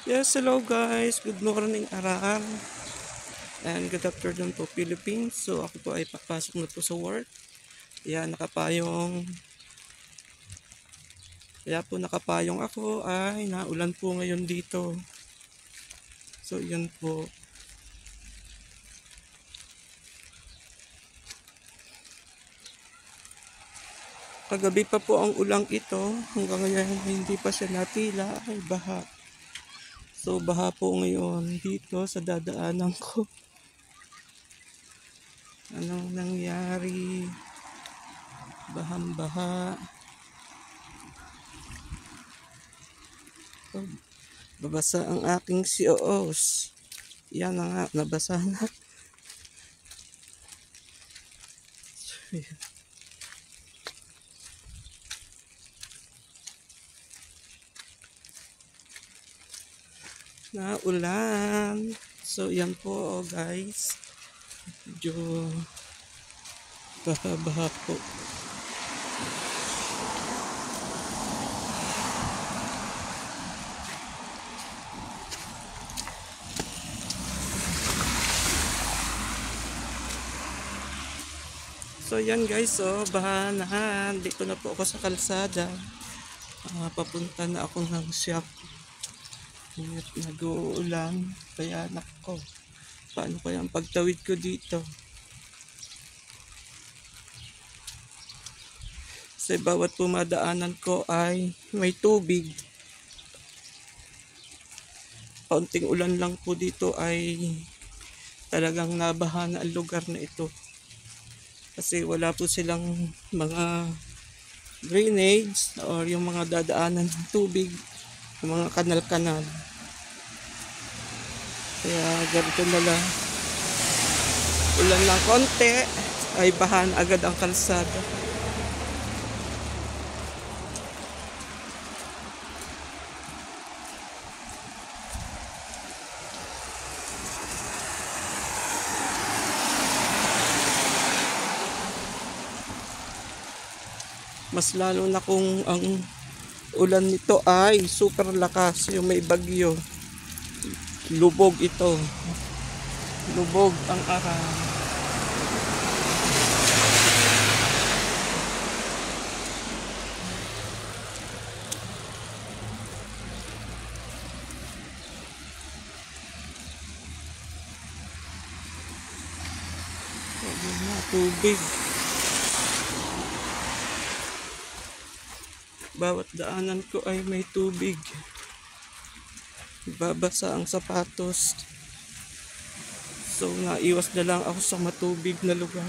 Yes, hello guys. Good morning, Aral. And good afternoon po, Philippines. So, ako po ay papasok na po sa work. Yan, nakapayong. Kaya po nakapayong ako ay naulan po ngayon dito. So, yan po. Kagabi pa po ang ulang ito. Hanggang ngayon hindi pa siya natila. Ay, baha. So, baha po ngayon dito sa dadaanan ko. Anong nangyari? Bahang-baha. Oh, babasa ang aking COOs. Yan na nga, nabasa na. Naulan. So, yan po, guys. Medyo baha-baha po. So, yan guys, so, bahanan. Dito na po ako sa kalsada. Papunta na ako ng shop. Nag-uulan. Kaya, nako. Paano kaya ang pagtawid ko dito? Kasi bawat pumadaanan ko ay may tubig. Kaunting ulan lang po dito ay talagang nabaha na ang lugar na ito. Kasi wala po silang mga drainage or yung mga dadaanan ng tubig, yung mga kanal-kanal. Kaya ganito na lang. Ulan lang konti ay bahan agad ang kalsada. Mas lalo na kung ang ulan nito ay super lakas, yung may bagyo. Lubog ito. Lubog ang Aral. Tubig. Bawat daanan ko ay may tubig. Babasa ang sapatos. So, naiwas na lang ako sa matubig na lugar.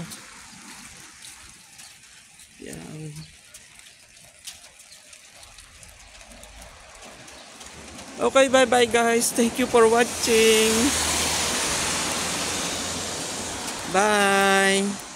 Yan. Okay, bye-bye guys. Thank you for watching. Bye.